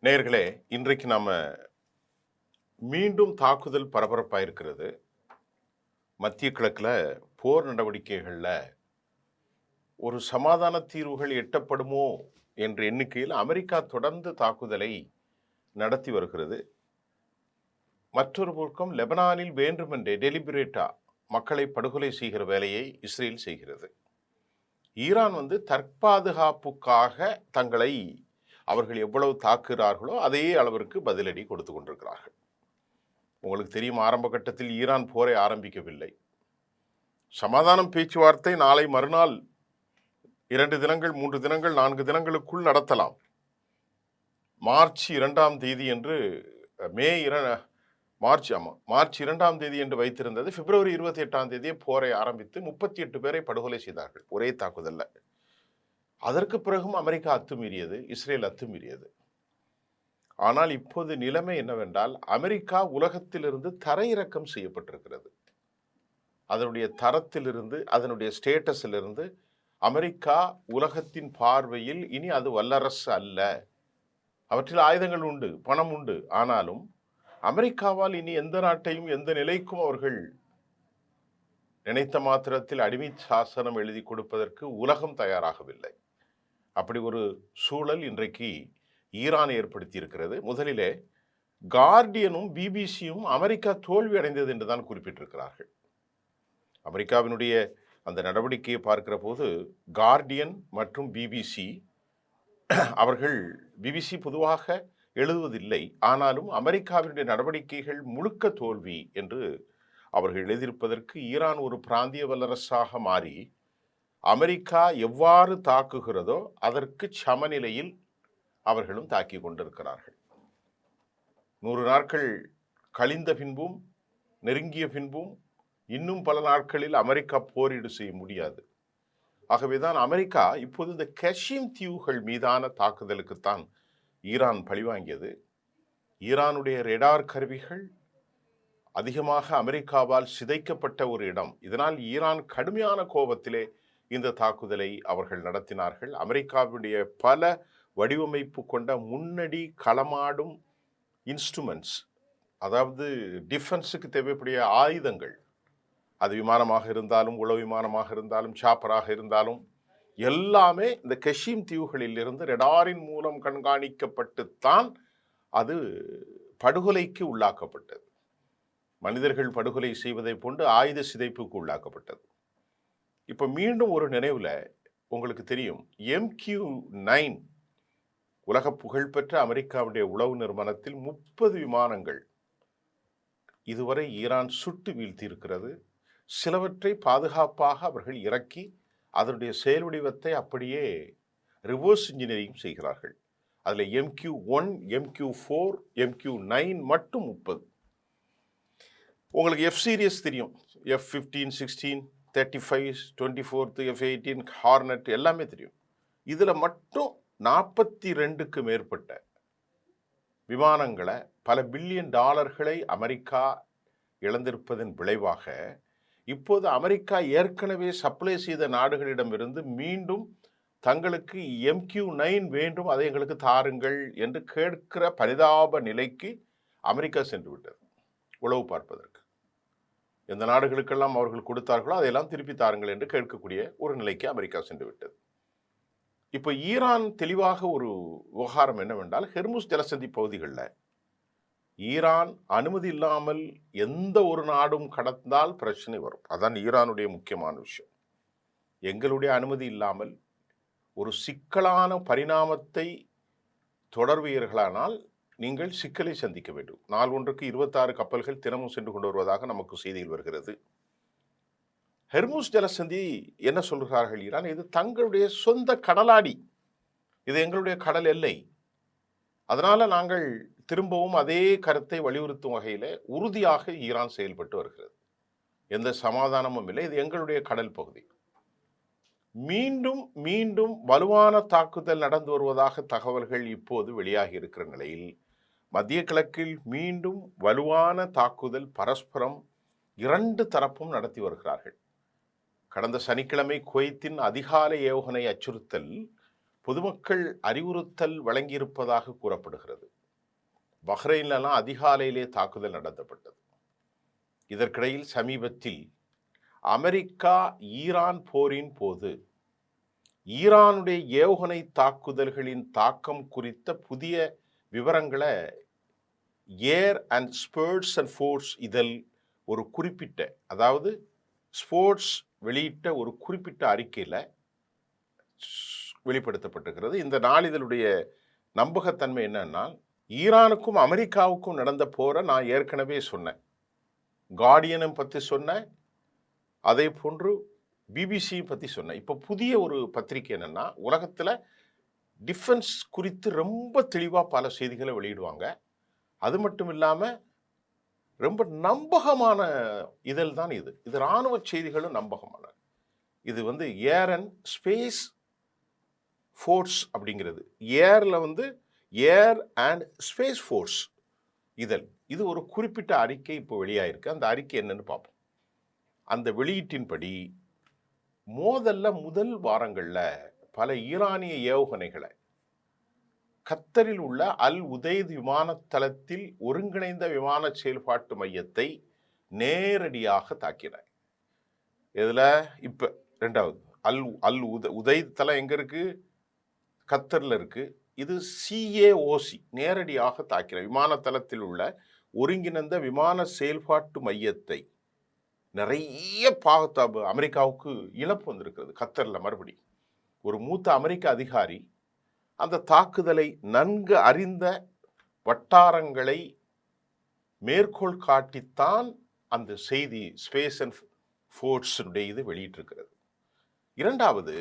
நேயர்களே, இன்றைக்கு நாம மீண்டும் தாக்குதல் பரபரப்பாக இருக்கிறது. மத்திய கிழக்கில் போர் நடவடிக்கைகளில் ஒரு சமாதான தீர்வுகள் எட்டப்படுமோ என்ற எண்ணிக்கையில் அமெரிக்கா தொடர்ந்து தாக்குதலை நடத்தி வருகிறது. மற்றொரு பக்கம் லெபனானில் வேண்டுமென்றே டெலிபரேட்டா மக்களை படுகொலை செய்கிற வேலையை இஸ்ரேல் செய்கிறது. ஈரான் தற்பாதுகாப்புக்காக தங்களை அவர்கள் எவ்வளவு தாக்குகிறார்களோ அதே அளவிற்கு பதிலடி கொடுத்து கொண்டிருக்கிறார்கள். உங்களுக்கு தெரியும், ஆரம்ப கட்டத்தில் ஈரான் போரை ஆரம்பிக்கவில்லை. சமாதானம் பேச்சுவார்த்தை நாளை மறுநாள் 2 தினங்கள் 3 தினங்கள் 4 தினங்களுக்குள் நடத்தலாம். மார்ச் 2ஆம் தேதி என்று மார்ச் 2ஆம் தேதி என்று வைத்திருந்தது. பிப்ரவரி 28ஆம் தேதியே போரை ஆரம்பித்து 38 பேரை படுகொலை செய்தார்கள் ஒரே தாக்குதல்ல. அதற்கு பிறகும் அமெரிக்கா அத்துமீறியது, இஸ்ரேல் அத்துமீறியது. ஆனால் இப்போது நிலைமை என்னவென்றால், அமெரிக்கா உலகத்திலிருந்து தரையிறக்கம் செய்யப்பட்டிருக்கிறது. அதனுடைய தரத்திலிருந்து, அதனுடைய ஸ்டேட்டஸிலிருந்து அமெரிக்கா உலகத்தின் பார்வையில் இனி அது வல்லரசு அல்ல. அவற்றில் ஆயுதங்கள் உண்டு, பணம் உண்டு. ஆனாலும் அமெரிக்காவால் இனி எந்த நாட்டையும் எந்த நிலைக்கும் அவர்கள் நினைத்த மாத்திரத்தில் அடிமை சாசனம் எழுதி கொடுப்பதற்கு உலகம் தயாராகவில்லை. அப்படி ஒரு சூழல் இன்றைக்கு ஈரான் ஏற்படுத்தி இருக்கிறது. முதலிலே கார்டியனும் பிபிசியும் அமெரிக்கா தோல்வி அடைந்தது என்றுதான் குறிப்பிட்டிருக்கிறார்கள். அமெரிக்காவினுடைய அந்த நடவடிக்கையை பார்க்கிற போது கார்டியன் மற்றும் பிபிசி, அவர்கள் பிபிசி பொதுவாக எழுதுவதில்லை, ஆனாலும் அமெரிக்காவினுடைய நடவடிக்கைகள் முழுக்க தோல்வி என்று அவர்கள் எழுதியிருப்பதற்கு ஈரான் ஒரு பிராந்திய வல்லரசாக மாறி அமெரிக்கா எவ்வாறு தாக்குகிறதோ அதற்கு சமநிலையில் அவர்களும் தாக்கி கொண்டிருக்கிறார்கள். 100 நாட்கள் கழிந்த பின்பும் நெருங்கிய பின்பும் இன்னும் பல நாட்களில் அமெரிக்கா போரீடு செய்ய முடியாது. ஆகவேதான் அமெரிக்கா இப்போது இந்த கஷீம் தீவுகள் மீதான தாக்குதலுக்குத்தான் ஈரான் பழிவாங்கியது. ஈரானுடைய ரேடார் கருவிகள் அதிகமாக அமெரிக்காவால் சிதைக்கப்பட்ட ஒரு இடம். இதனால் ஈரான் கடுமையான கோபத்திலே இந்த தாக்குதலை அவர்கள் நடத்தினார்கள். அமெரிக்காவுடைய பல வடிவமைப்பு கொண்ட முன்னணி களமாடும் இன்ஸ்ட்ருமெண்ட்ஸ், அதாவது டிஃபென்ஸுக்கு தேவைப்படிய ஆயுதங்கள், அது விமானமாக இருந்தாலும் உளவு விமானமாக இருந்தாலும் சாப்பராக இருந்தாலும் எல்லாமே இந்த கஷீம் தீவுகளில் இருந்து ரெடாரின் மூலம் கண்காணிக்கப்பட்டுத்தான் அது படுகொலைக்கு உள்ளாக்கப்பட்டது. மனிதர்கள் படுகொலை செய்வதை போன்று ஆயுத சிதைப்புக்கு உள்ளாக்கப்பட்டது. இப்போ மீண்டும் ஒரு நினைவில் உங்களுக்கு தெரியும், MQ-9 உலக புகழ்பெற்ற அமெரிக்காவுடைய உளவு நிறுவனத்தில் 30 விமானங்கள் இதுவரை ஈரான் சுட்டு வீழ்த்தியிருக்கிறது. சிலவற்றை பாதுகாப்பாக அவர்கள் இறக்கி அதனுடைய செயல் வடிவத்தை அப்படியே ரிவர்ஸ் இன்ஜினியரிங் செய்கிறார்கள். அதில் MQ-1, MQ-4, MQ-9 மட்டும் 30. உங்களுக்கு F சீரியஸ் தெரியும், F-15, 16, 35, 24, F-18, ஹார்னட் எல்லாமே தெரியும். இதில் மட்டும் 42க்கு மேற்பட்ட விமானங்களை, பல பில்லியன் டாலர்களை அமெரிக்கா இழந்திருப்பதன் விளைவாக இப்போது அமெரிக்கா ஏற்கனவே சப்ளை செய்த நாடுகளிடமிருந்து மீண்டும் தங்களுக்கு MQ-9 வேண்டும், அதை எங்களுக்கு தாருங்கள் என்று கேட்கிற பரிதாப நிலைக்கு அமெரிக்கா சென்று விட்டது. உளவு பார்ப்பதற்கு எந்த நாடுகளுக்கெல்லாம் அவர்கள் கொடுத்தார்களோ அதையெல்லாம் திருப்பி தாருங்கள் என்று கேட்கக்கூடிய ஒரு நிலைக்கு அமெரிக்கா சென்று விட்டது. இப்போ ஈரான் தெளிவாக ஒரு விவகாரம் என்னவென்றால், ஹெர்முஸ் ஜலசந்தி பகுதிகளில் ஈரான் அனுமதி இல்லாமல் எந்த ஒரு நாடும் கடந்தால் பிரச்சனை வரும். அதான் ஈரானுடைய முக்கியமான விஷயம். எங்களுடைய அனுமதி இல்லாமல் ஒரு சிக்கலான பரிணாமத்தை தொடர்வீர்களானால் நீங்கள் சிக்கலை சந்திக்க வேண்டும். நாள் ஒன்றுக்கு 26 கப்பல்கள் தினமும் சென்று கொண்டு வருவதாக நமக்கு செய்தியில் வருகிறது. ஹெர்முஸ் ஜலசந்தி என்ன சொல்கிறார்கள் ஈரான், இது தங்களுடைய சொந்த கடலாடி, இது எங்களுடைய கடல் எல்லை. அதனால நாங்கள் திரும்பவும் அதே கருத்தை வலியுறுத்தும் வகையில் உறுதியாக ஈரான் செயல்பட்டு வருகிறது. எந்த சமாதானமும் இல்லை, இது எங்களுடைய கடல் பகுதி. மீண்டும் மீண்டும் வலுவான தாக்குதல் நடந்து வருவதாக தகவல்கள் இப்போது வெளியாகி இருக்கிற நிலையில் மத்திய கிழக்கில் மீண்டும் வலுவான தாக்குதல் பரஸ்பரம் 2 தரப்பும் நடத்தி வருகிறார்கள். கடந்த சனிக்கிழமை குவைத்தின் அதிகாலை ஏவுகணை அச்சுறுத்தல் பொதுமக்கள் அறிவுறுத்தல் வழங்கியிருப்பதாக கூறப்படுகிறது. பஹ்ரைன்லலாம் அதிகாலையிலே தாக்குதல் நடத்தப்பட்டது. இதற்கிடையில் சமீபத்தில் அமெரிக்கா ஈரான் போரின் போது ஈரானுடைய ஏவுகணை தாக்குதல்களின் தாக்கம் குறித்த புதிய விவரங்களை ஏர் அண்ட் ஸ்போர்ட்ஸ் அண்ட் ஃபோர்ஸ் இதழ் ஒரு குறிப்பிட்ட, அதாவது ஸ்போர்ட்ஸ் வெளியிட்ட ஒரு குறிப்பிட்ட அறிக்கையில் வெளிப்படுத்தப்பட்டிருக்கிறது. இந்த நாளிதழுடைய நம்பகத்தன்மை என்னன்னா, ஈரானுக்கும் அமெரிக்காவுக்கும் நடந்த போரை நான் ஏற்கனவே சொன்னேன், கார்டியனும் பற்றி சொன்னேன், அதே போன்று பிபிசி பற்றி சொன்னேன். இப்போ புதிய ஒரு பத்திரிகை என்னன்னா, உலகத்தில் டிஃபென்ஸ் குறித்து ரொம்ப தெளிவாக பல செய்திகளை வெளியிடுவாங்க. அது மட்டும் இல்லாமல் ரொம்ப நம்பகமான இதழ் தான் இது. இது இராணுவ செய்திகளும் நம்பகமான. இது ஏர் அண்ட் ஸ்பேஸ் ஃபோர்ஸ் அப்படிங்கிறது. ஏரில் ஏர் அண்ட் ஸ்பேஸ் ஃபோர்ஸ் இதழ். இது ஒரு குறிப்பிட்ட அறிக்கை இப்போ வெளியாயிருக்கு. அந்த அறிக்கை என்னன்னு பார்ப்போம். அந்த வெளியீட்டின்படி முதல் வாரங்களில் பல ஈரானிய ஏவுகணைகளை கத்தரில் உள்ள அல் உதைத் விமானத்தளத்தில் ஒருங்கிணைந்த விமான செயல்பாட்டு மையத்தை நேரடியாக தாக்கின. இதில் இப்போ ரெண்டாவது உதைத் தளம் எங்கே இருக்குது? கத்தரில் இருக்குது. இது சிஏஓசி நேரடியாக தாக்கின விமானத்தளத்தில் உள்ள ஒருங்கிணைந்த விமான செயல்பாட்டு மையத்தை நிறைய அமெரிக்காவுக்கு இழப்பு வந்திருக்கிறது. கத்தரில் மறுபடி ஒரு மூத்த அமெரிக்க அதிகாரி அந்த தாக்குதலை நன்கு அறிந்த வட்டாரங்களை மேற்கோள் காட்டித்தான் அந்த செய்தி ஸ்பேஸ் அண்ட் ஃபோர்ஸுடைய இது வெளியிட்டிருக்கிறது. இரண்டாவது,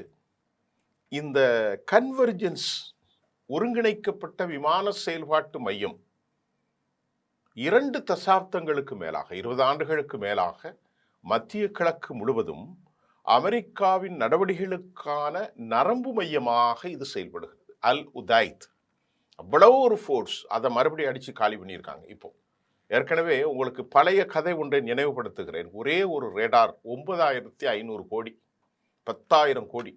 இந்த கன்வர்ஜென்ஸ் ஒருங்கிணைக்கப்பட்ட விமான செயல்பாட்டு மையம் 2 தசாப்தங்களுக்கு மேலாக, 20 ஆண்டுகளுக்கு மேலாக மத்திய கிழக்கு முழுவதும் அமெரிக்காவின் நடவடிக்கைகளுக்கான நரம்பு மையமாக இது செயல்படுகிறது. அல் உதைத் அவ்வளவு ஒரு ஃபோர்ஸ், அதை மறுபடியும் அடித்து காலி பண்ணியிருக்காங்க. இப்போ ஏற்கனவே உங்களுக்கு பழைய கதை ஒன்றை நினைவுபடுத்துகிறேன். ஒரே ஒரு ரேடார் 9500 கோடி, 10,000 கோடி,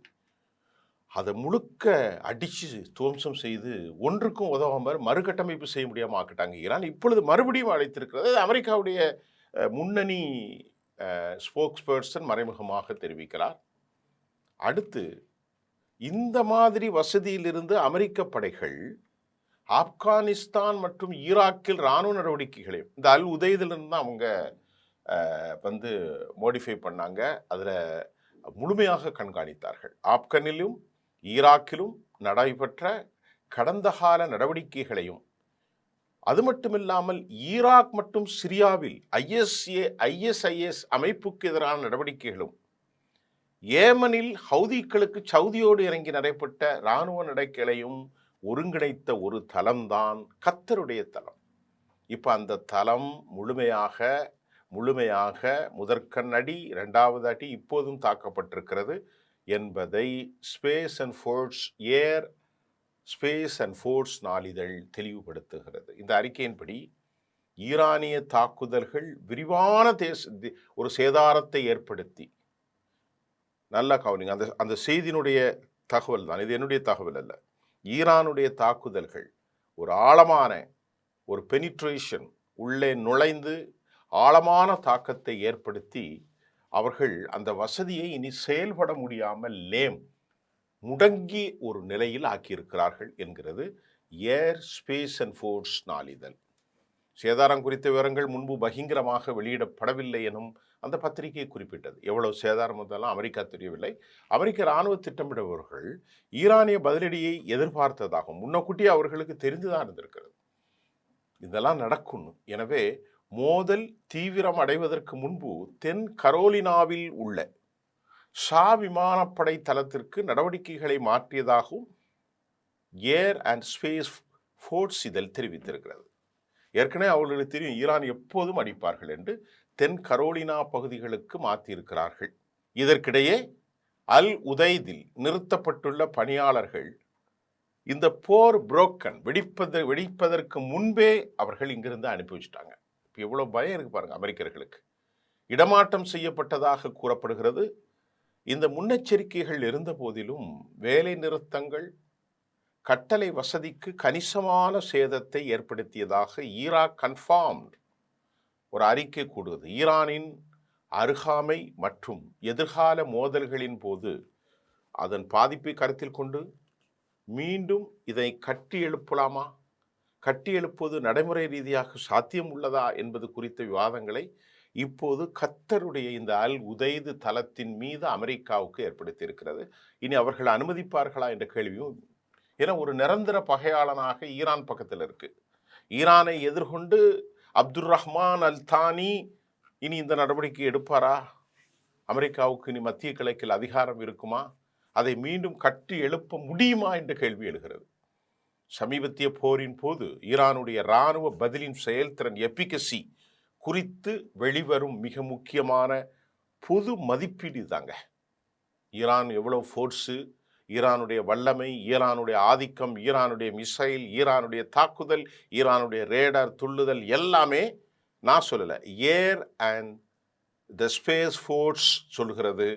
அதை முழுக்க அடித்து துவம்சம் செய்து ஒன்றுக்கும் உதவாமல் மறுகட்டமைப்பு செய்ய முடியாமல் ஆக்கிட்டாங்க ஈரான். இப்பொழுது மறுபடியும் அழைத்திருக்கிறது. அமெரிக்காவுடைய முன்னணி ஸ்போக்ஸ் பர்சன் மறைமுகமாக தெரிவிக்கிறார். அடுத்து, இந்த மாதிரி வசதியிலிருந்து அமெரிக்க படைகள் ஆப்கானிஸ்தான் மற்றும் ஈராக்கில் இராணுவ நடவடிக்கைகளை இந்த அல் உதைதிலிருந்து தான் அவங்க மோடிஃபை பண்ணாங்க. அதில் முழுமையாக கண்காணித்தார்கள். ஆப்கானிலும் ஈராக்கிலும் நடைபெற்ற கடந்த கால நடவடிக்கைகளையும், அது மட்டுமில்லாமல் ஈராக் மற்றும் சிரியாவில் ISIS அமைப்புக்கு எதிரான நடவடிக்கைகளும், ஏமனில் ஹவுதிகளுக்கு சவுதியோடு இறங்கி நடைபெற்ற இராணுவ நடவடிக்கைகளையும் ஒருங்கிணைத்த ஒரு தளம்தான் கத்தருடைய தளம். இப்போ அந்த தளம் முழுமையாக முதற்கண் அடி, 2வது அடி இப்போதும் தாக்கப்பட்டிருக்கிறது என்பதை space and force, air space and force நாளிதழ் தெளிவுபடுத்துகிறது. இந்த அறிக்கையின்படி ஈரானிய தாக்குதல்கள் விரிவான ஒரு சேதாரத்தை ஏற்படுத்தி, நல்லா கவனிங்க, அந்த செய்தியினுடைய தகவல் தான் இது, என்னுடைய தகவல் அல்ல. ஈரானுடைய தாக்குதல்கள் ஒரு ஆழமான ஒரு பெனிட்ரேஷன், உள்ளே நுழைந்து ஆழமான தாக்கத்தை ஏற்படுத்தி அவர்கள் அந்த வசதியை இனி செயல்பட முடியாமல் முடங்கி ஒரு நிலையில் ஆக்கியிருக்கிறார்கள் என்கிறது ஏர் ஸ்பேஸ் அண்ட் ஃபோர்ஸ் நாளிதழ். சேதாரம் குறித்த விவரங்கள் முன்பு பகிரங்கமாக வெளியிடப்படவில்லை எனும் அந்த பத்திரிகை குறிப்பிட்டது. எவ்வளவு சேதாரம் வந்தாலும் அமெரிக்கா தெரியவில்லை. அமெரிக்க இராணுவ திட்டமிடுபவர்கள் ஈரானிய பதிலடியை எதிர்பார்த்ததாகவும் முன்னக்கூட்டியே அவர்களுக்கு தெரிந்துதான் இருந்திருக்கிறது இதெல்லாம் நடக்கும். எனவே மோதல் தீவிரம் அடைவதற்கு முன்பு தென் கரோலினாவில் உள்ள ஷா விமானப்படை தளத்திற்கு நடவடிக்கைகளை மாற்றியதாகவும் ஏர் அண்ட் ஸ்பேஸ் ஃபோர்ஸ் இதழ் தெரிவித்திருக்கிறது. ஏற்கனவே அவர்களுக்கு தெரியும் ஈரான் எப்போதும் அடிப்பார்கள் என்று. தென் கரோலினா பகுதிகளுக்கு மாற்றியிருக்கிறார்கள். இதற்கிடையே அல் உதைதில் நிறுத்தப்பட்டுள்ள பணியாளர்கள் இந்த போர் வெடிப்பதற்கு முன்பே அவர்கள் இங்கிருந்து அனுப்பி வச்சுட்டாங்க. இப்போ எவ்வளோ பயம் இருக்கு பாருங்க அமெரிக்கர்களுக்கு. இடமாற்றம் செய்யப்பட்டதாக கூறப்படுகிறது. இந்த முன்னெச்சரிக்கைகள் இருந்த போதிலும் வேலை நிறுத்தங்கள், கட்டளை வசதிக்கு கணிசமான சேதத்தை ஏற்படுத்தியதாக ஈராக் கன்ஃபார்ம்ட் ஒரு அறிக்கை கூடுவது. ஈரானின் அருகாமை மற்றும் எதிர்கால மோதல்களின் போது அதன் பாதிப்பை கருத்தில் கொண்டு மீண்டும் இதை கட்டி எழுப்பலாமா, கட்டி எழுப்புவது நடைமுறை ரீதியாக சாத்தியம் உள்ளதா என்பது குறித்த விவாதங்களை இப்போது கத்தருடைய இந்த அல் உதைது தளத்தின் மீது அமெரிக்காவுக்கு ஏற்படுத்தியிருக்கிறது. இனி அவர்கள் அனுமதிப்பார்களா என்ற கேள்வியும், ஏன்னா ஒரு நிரந்தர பகையாளனாக ஈரான் பக்கத்தில் இருக்கு. ஈரானை எதிர்கொண்டு அப்துல் ரஹ்மான் அல் தானி இனி இந்த நடவடிக்கை எடுப்பாரா? அமெரிக்காவுக்கு இனி மத்திய கிழக்கில் அதிகாரம் இருக்குமா? அதை மீண்டும் கட்டி எழுப்ப முடியுமா என்ற கேள்வி எழுகிறது. சமீபத்திய போரின் போது ஈரானுடைய இராணுவ பதிலின் செயல்திறன் எபிகசி குறித்து வெளிவரும் மிக முக்கியமான பொது மதிப்பீடு தாங்க. ஈரான் எவ்வளவு ஃபோர்ஸு, ஈரானுடைய வல்லமை, ஈரானுடைய ஆதிக்கம், ஈரானுடைய மிசைல், ஈரானுடைய தாக்குதல், ஈரானுடைய ரேடார் துள்ளுதல் எல்லாமே நான் சொல்லலை, ஏர் அண்ட் த ஸ்பேஸ் ஃபோர்ஸ் சொல்கிறது.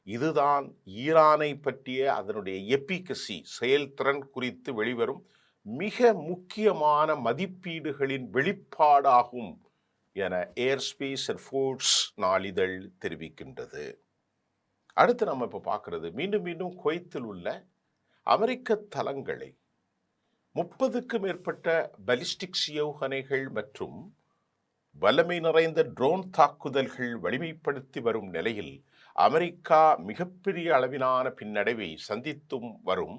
இதுதான் ஈரானை பற்றிய அதனுடைய எபிகசி செயல்திறன் குறித்து வெளிவரும் மிக முக்கியமான மதிப்பீடுகளின் வெளிப்பாடாகும் என ஏர்ஸ்பேஸ் அண்ட் ஃபோர்ஸ் நாளிதழ் தெரிவிக்கின்றது. அடுத்து நம்ம இப்போ பார்க்கறது, மீண்டும் மீண்டும் குவைத்தில் உள்ள அமெரிக்க தளங்களை 30க்கும் மேற்பட்ட பலிஸ்டிக்ஸ் ஏவுகணைகள் மற்றும் வல்லமை நிறைந்த ட்ரோன் தாக்குதல்கள் வலிமைப்படுத்தி வரும் நிலையில் அமெரிக்கா மிகப்பெரிய அளவிலான பின்னடைவை சந்தித்தும் வரும்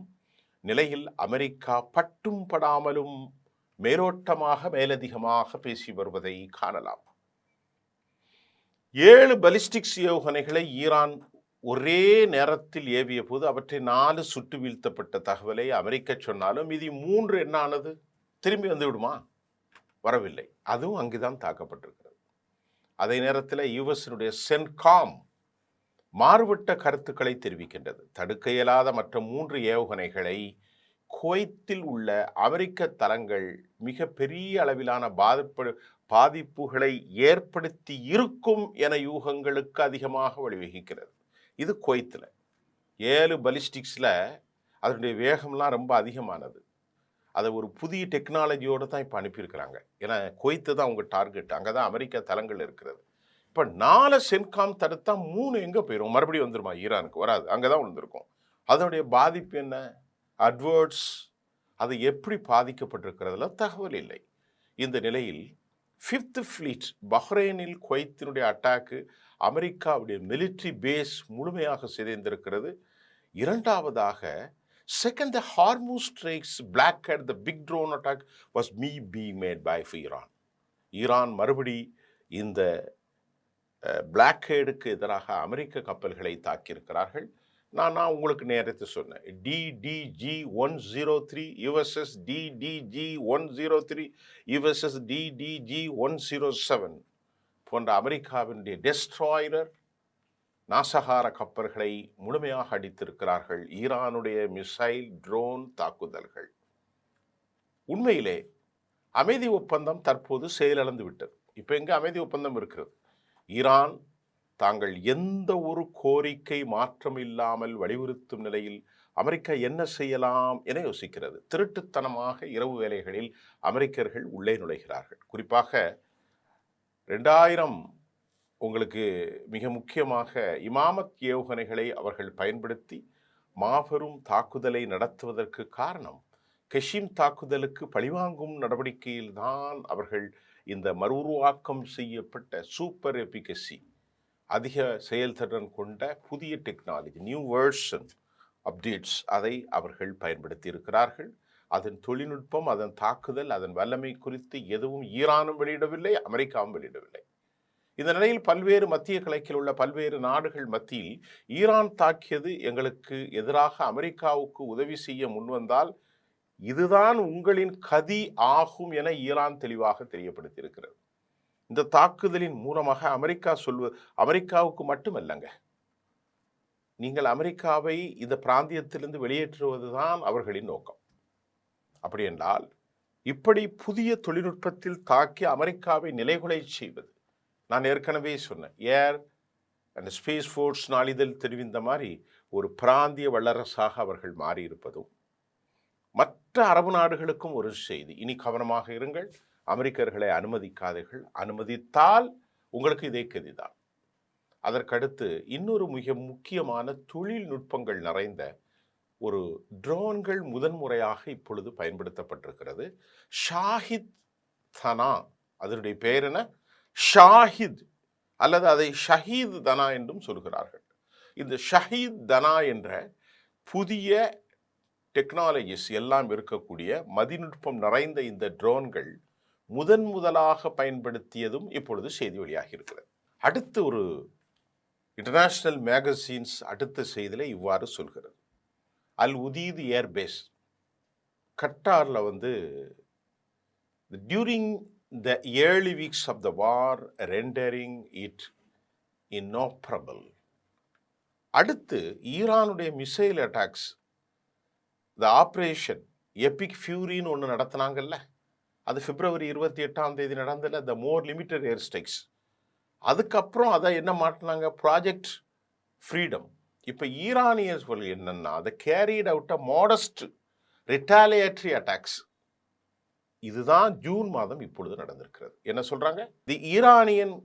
நிலையில் அமெரிக்கா பட்டும் படாமலும் மேலோட்டமாக மேலதிகமாக பேசி வருவதை காணலாம். 7 பலிஸ்டிக்ஸ் ஏவுகணைகளை ஈரான் ஒரே நேரத்தில் ஏவிய போது அவற்றை 4 சுட்டு வீழ்த்தப்பட்ட தகவலை அமெரிக்கா சொன்னாலும் இது 3 என்ன ஆனது? திரும்பி வந்து விடுமா? வரவில்லை. அதுவும் அங்குதான் தாக்கப்பட்டிருக்கிறது. அதே நேரத்தில் யுஎஸ்னுடைய சென்காம் மாறுபட்ட கருத்துக்களை தெரிவிக்கின்றது. தடுக்க இயலாத மற்ற 3 ஏவுகணைகளை குவைத்தில் உள்ள அமெரிக்க தளங்கள் மிக பெரிய அளவிலான பாதிப்புகளை ஏற்படுத்தி இருக்கும் என யூகங்களுக்கு அதிகமாக வழிவகுக்கிறது. இது குவைத்தில் 7 பலிஸ்டிக்ஸில் அதனுடைய வேகம்லாம் ரொம்ப அதிகமானது. அதை ஒரு புதிய டெக்னாலஜியோடு தான் இப்போ அனுப்பியிருக்கிறாங்க. ஏன்னா குவைத்து தான் அவங்க டார்கெட், அங்கே தான் அமெரிக்க தளங்கள் இருக்கிறது. இப்போ 4 சென்காம் தடுத்தா 3 எங்கே போயிடும்? மறுபடியும் வந்துருமா? ஈரானுக்கு வராது, அங்கே தான் வந்திருக்கும். அதனுடைய பாதிப்பு என்ன? அட்வர்ட்ஸ் அது எப்படி பாதிக்கப்பட்டிருக்கிறதுல தகவல் இல்லை. இந்த நிலையில் 5th ஃப்ளீட் பஹ்ரைனில் குவைத்தினுடைய அட்டாக்கு அமெரிக்காவுடைய மிலிட்ரி பேஸ் முழுமையாக சிதைந்திருக்கிறது. இரண்டாவதாக second Hormuz strikes block head the big drone attack was being made by Iran. Iran மறுபடி இந்த பிளாக் ஹெடுக்கு எதிராக அமெரிக்க கப்பல்களை தாக்கியிருக்கிறார்கள். நான் உங்களுக்கு நேரத்தை சொன்னேன், DDG-103 USS DDG-103 USS DDG-107 போன்ற அமெரிக்காவினுடைய டெஸ்ட்ராயர் நாசகார கப்பல்களை முழுமையாக அடித்திருக்கிறார்கள் ஈரானுடைய மிசைல் ட்ரோன் தாக்குதல்கள். உண்மையிலே அமைதி ஒப்பந்தம் தற்போது செயலிழந்து விட்டது. இப்போ எங்கே அமைதி ஒப்பந்தம் இருக்கிறது? ஈரான் தாங்கள் எந்த ஒரு கோரிக்கை மாற்றம் இல்லாமல் வலியுறுத்தும் நிலையில் அமெரிக்கா என்ன செய்யலாம் என யோசிக்கிறது. திருட்டுத்தனமாக இரவு வேளைகளில் அமெரிக்கர்கள் உள்ளே நுழைகிறார்கள். குறிப்பாக 2000 உங்களுக்கு மிக முக்கியமாக இமாமத் ஏவுகணைகளை அவர்கள் பயன்படுத்தி மாபெரும் தாக்குதலை நடத்துவதற்கு காரணம் கஷீம் தாக்குதலுக்கு பழிவாங்கும் நடவடிக்கையில் தான் அவர்கள் இந்த மறுஉருவாக்கம் செய்யப்பட்ட சூப்பர் எபிகசி அதிக செயல்திறன் கொண்ட புதிய டெக்னாலஜி நியூ வெர்ஷன் அப்டேட்ஸ் அதை அவர்கள் பயன்படுத்தி இருக்கிறார்கள். அதன் தொழில்நுட்பம், அதன் தாக்குதல், அதன் வல்லமை குறித்து எதுவும் ஈரானும் வெளியிடவில்லை, அமெரிக்காவும் வெளியிடவில்லை. இந்த நிலையில் பல்வேறு மத்திய கிழக்கில் உள்ள பல்வேறு நாடுகள் மத்தியில் ஈரான் தாக்கியது எங்களுக்கு எதிராக அமெரிக்காவுக்கு உதவி செய்ய முன்வந்தால் இதுதான் உங்களின் கதி ஆகும் என ஈரான் தெளிவாக தெரியப்படுத்தியிருக்கிறது. இந்த தாக்குதலின் மூலமாக அமெரிக்காவுக்கு மட்டுமல்லங்க, நீங்கள் அமெரிக்காவை இந்த பிராந்தியத்திலிருந்து வெளியேற்றுவதுதான் அவர்களின் நோக்கம். அப்படி என்றால் இப்படி புதிய தொழில்நுட்பத்தில் தாக்கி அமெரிக்காவை நிலைகுலை செய்வது, நான் ஏற்கனவே சொன்னேன், ஏர் அண்ட் ஸ்பேஸ் ஃபோர்ஸ் நாளிதழ் தெரிவித்த மாதிரி ஒரு பிராந்திய வல்லரசாக அவர்கள் மாறியிருப்பதும் மற்ற அரபு நாடுகளுக்கும் ஒரு செய்தி, இனி கவனமாக இருங்கள், அமெரிக்கர்களை அனுமதிக்காதீர்கள், அனுமதித்தால் உங்களுக்கு இதே கதிதான். அதற்கடுத்து இன்னொரு மிக முக்கியமான தொழில்நுட்பங்கள் நிறைந்த ஒரு ட்ரோன்கள் முதன்முறையாக இப்பொழுது பயன்படுத்தப்பட்டிருக்கிறது. ஷாஹித் தனா, அதனுடைய பெயர் என்ன? ஷாஹித், அல்லது அதை ஷஹீத் தனா என்றும் சொல்கிறார்கள். இந்த ஷஹீத் தனா என்ற புதிய டெக்னாலஜிஸ் எல்லாம் இருக்கக்கூடிய மதிநுட்பம் நிறைந்த இந்த ட்ரோன்கள் முதலாக பயன்படுத்தியதும் இப்பொழுது செய்தி வெளியாகி இருக்கிறது. அடுத்து ஒரு இன்டர்நேஷனல் மேகசின்ஸ் அடுத்த செய்தியில இவ்வாறு சொல்கிறது. அல் உதீத் ஏர்பேஸ் கட்டார்ல during the early weeks of the war rendering it inoperable. அடுத்து ஈரானுடைய missile attacks, the operation epic ஃபியூரின்னு ஒன்று நடத்தினாங்கல்ல, அது பிப்ரவரி 28 நடந்தல, த மோர் லிமிட்டட் ஏர் ஸ்ட்ரைக்ஸ். அதுக்கப்புறம் அதை என்ன மாட்டினாங்க? Project freedom. இப்போ ஈரானியர்கள் என்னன்னா, அதை கேரிட் அவுட் அ மாடஸ்ட் ரிட்டாலியேட்டரி அட்டாக்ஸ். இதுதான் ஜூன் மாதம் இப்பொழுது நடந்திருக்கிறது. என்ன சொல்றாங்க? தி Iranian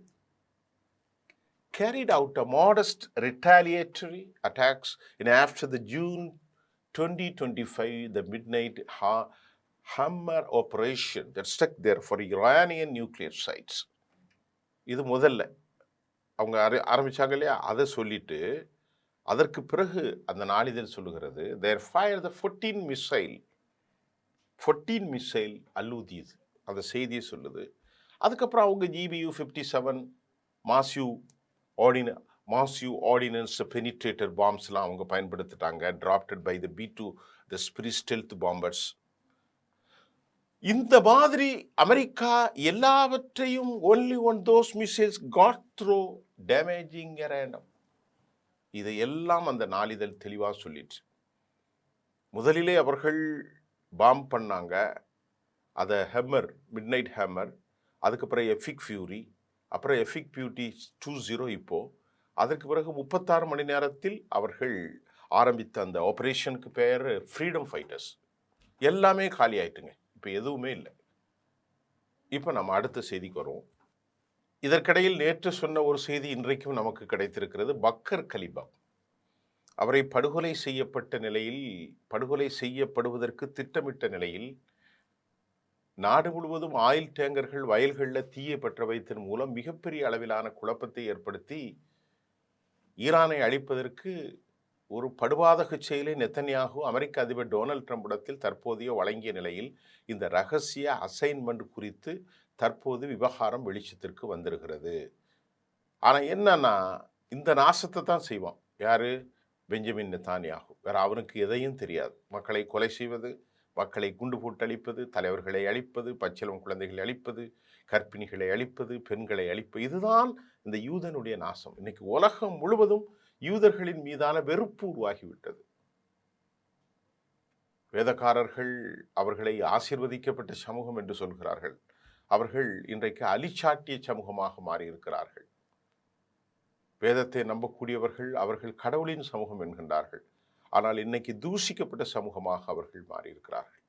carried out a modest retaliatory attacks in after the June 2025 the midnight Hammer operation that struck there for Iranian nuclear sites. இது முதல்ல அவங்க ஆரம்பிச்சாங்க இல்லையா, அதை சொல்லிட்டு அதற்கு பிறகு அந்த நாளிதழ் சொல்லுகிறது they fired the 14 missile அல்லூதீத், அந்த செய்தியை சொல்லுது. அதுக்கப்புறம் அவங்க GBU-57 massive ordnance penetrator bombsலாம் அவங்க பயன்படுத்திட்டாங்க, dropped by the B-2 the Spirit stealth bombers. இந்த மாதிரி அமெரிக்கா எல்லாவற்றையும் only on those missiles got through damaging a random. இதை எல்லாம் அந்த நாளிதழ் தெளிவாக சொல்லிட்டு, முதலிலே அவர்கள் பாம் பண்ணாங்க, அதை ஹெம்மர், மிட்நைட் ஹேமர், அதுக்கப்புறம் எஃபிக் ஃபியூரி, அப்புறம் எஃபிக் பியூட்டி 20. இப்போ அதற்கு பிறகு 36 மணி நேரத்தில் அவர்கள் ஆரம்பித்த அந்த ஆப்ரேஷனுக்கு பெயர் ஃப்ரீடம் ஃபைட்டர்ஸ். எல்லாமே காலி ஆயிட்டுங்க, இப்போ எதுவுமே இல்லை. இப்போ நம்ம அடுத்த செய்திக்கு வருவோம். இதற்கிடையில் நேற்று சொன்ன ஒரு செய்தி இன்றைக்கும் நமக்கு கிடைத்திருக்கிறது. பக்கர் கலிபா அவரை படுகொலை செய்யப்படுவதற்கு திட்டமிட்ட நிலையில் நாடு முழுவதும் ஆயில் டேங்கர்கள் வயல்களில் தீயை பற்ற வைத்ததன் மூலம் மிகப்பெரிய அளவிலான குழப்பத்தை ஏற்படுத்தி ஈரானை அழிப்பதற்கு ஒரு படுபாதக செயலை நெத்தன்யாகு அமெரிக்க அதிபர் டொனால்ட் ட்ரம்பிடத்தில் தற்போதைய வழங்கிய நிலையில் இந்த ரகசிய அசைன்மெண்ட் குறித்து தற்போது விவகாரம் வெளிச்சத்திற்கு வந்திருக்கிறது. ஆனால் என்னன்னா, இந்த நாசத்தை தான் செய்வான் யாரு? பெஞ்சமின் நெத்தன்யாகு. வேற அவனுக்கு எதையும் தெரியாது. மக்களை கொலை செய்வது, மக்களை குண்டு போட்டு அழிப்பது, தலைவர்களை அழிப்பது, பச்சிளம் குழந்தைகளை அழிப்பது, கர்ப்பிணிகளை அழிப்பது, பெண்களை அழிப்பது, இதுதான் இந்த யூதனுடைய நாசம். இன்னைக்கு உலகம் முழுவதும் யூதர்களின் மீதான வெறுப்பு உருவாகிவிட்டது. வேதக்காரர்கள் அவர்களை ஆசீர்வதிக்கப்பட்ட சமூகம் என்று சொல்கிறார்கள். அவர்கள் இன்றைக்கு அலிச்சாட்டிய சமூகமாக மாறியிருக்கிறார்கள். வேதத்தை நம்பக்கூடியவர்கள் அவர்கள் கடவுளின் சமூகம் என்கின்றார்கள். ஆனால் இன்னைக்கு தூஷிக்கப்பட்ட சமூகமாக அவர்கள் மாறியிருக்கிறார்கள்.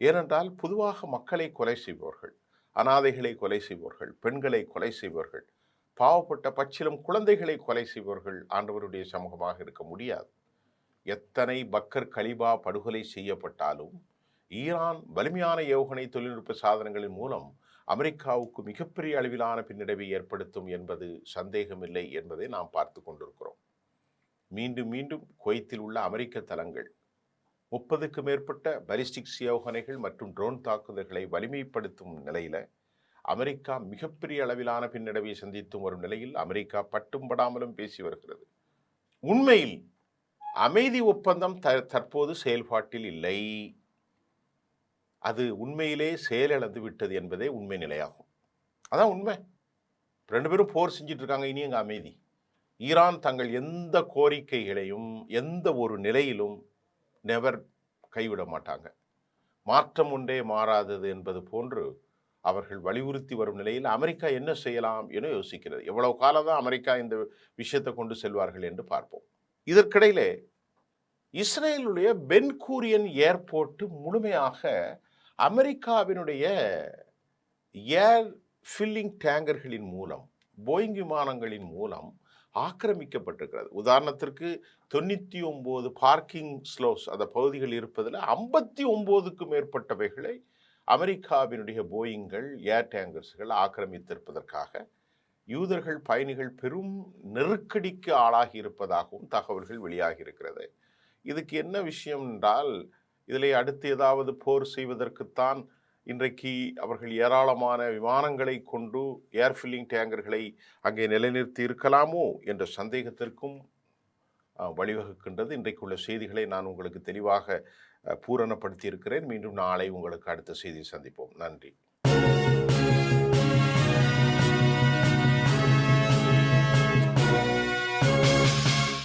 ஏனென்றால் பொதுவாக மக்களை கொலை செய்பவர்கள், அனாதைகளை கொலை செய்பவர்கள், பெண்களை கொலை செய்பவர்கள், பாவப்பட்ட பச்சிலம் குழந்தைகளை கொலை செய்பவர்கள் ஆண்டவருடைய சமூகமாக இருக்க முடியாது. எத்தனை பக்கர் கலிபா படுகொலை செய்யப்பட்டாலும் ஈரான் வலிமையான ஏவுகணை தொழில்நுட்ப சாதனங்களின் மூலம் அமெரிக்காவுக்கு மிகப்பெரிய அளவிலான பின்னடைவை ஏற்படுத்தும் என்பது சந்தேகமில்லை என்பதை நாம் பார்த்து கொண்டிருக்கிறோம். மீண்டும் மீண்டும் குவைத்தில் உள்ள அமெரிக்க தளங்கள் 30க்கு மேற்பட்ட பலிஸ்டிக்ஸ் ஏவுகணைகள் மற்றும் ட்ரோன் தாக்குதல்களை வலிமைப்படுத்தும் நிலையில அமெரிக்கா மிகப்பெரிய அளவிலான பின்னடைவை சந்தித்தும் வரும் நிலையில் அமெரிக்கா பட்டும் படாமலும் பேசி வருகிறது. உண்மையில் அமைதி ஒப்பந்தம் தற்போது செயல்பாட்டில் இல்லை. அது உண்மையிலே செயலிழந்து விட்டது என்பதே உண்மை நிலையாகும். அதான் உண்மை. 2 பேரும் போர் செஞ்சிட்டு இருக்காங்க, இனி எங்க அமைதி? ஈரான் தங்கள் எந்த கோரிக்கைகளையும் எந்த ஒரு நிலையிலும் நெவர் கைவிட மாட்டாங்க. மாற்றம் ஒன்றே மாறாதது என்பது போன்று அவர்கள் வலியுறுத்தி வரும் நிலையில் அமெரிக்கா என்ன செய்யலாம் என யோசிக்கிறது. எவ்வளவு காலம் தான் அமெரிக்கா இந்த விஷயத்தை கொண்டு செல்வார்கள் என்று பார்ப்போம். இதற்கிடையிலே இஸ்ரேலுடைய பென் கூரியன் ஏர்போர்ட் முழுமையாக அமெரிக்காவினுடைய ஏர் ஃபில்லிங் டேங்கர்களின் மூலம், போயிங் விமானங்களின் மூலம் ஆக்கிரமிக்கப்பட்டிருக்கிறது. உதாரணத்திற்கு 99 பார்க்கிங் ஸ்லோஸ் அந்த பகுதிகள் இருப்பதில் 59க்கும் மேற்பட்டவைகளை அமெரிக்காவினுடைய போயிங்கள் ஏர் டேங்கர்ஸ்கள் ஆக்கிரமித்திருப்பதற்காக யூதர்கள் பயணிகள் பெரும் நெருக்கடிக்கு ஆளாகி இருப்பதாகவும் தகவல்கள் வெளியாகி இருக்கிறது. இதுக்கு என்ன விஷயம் என்றால், இதில் அடுத்து ஏதாவது போர் செய்வதற்குத்தான் இன்றைக்கு அவர்கள் ஏராளமான விமானங்களை கொண்டு ஏர் ஃபில்லிங் டேங்கர்களை அங்கே நிலைநிறுத்தி இருக்கலாமோ என்ற சந்தேகத்திற்கும் வழிவகுக்கின்றது. இன்றைக்குள்ள செய்திகளை நான் உங்களுக்கு தெளிவாக பூரணப்படுத்தி இருக்கிறேன். மீண்டும் நாளை உங்களுக்கு அடுத்த செய்தி சந்திப்போம். நன்றி.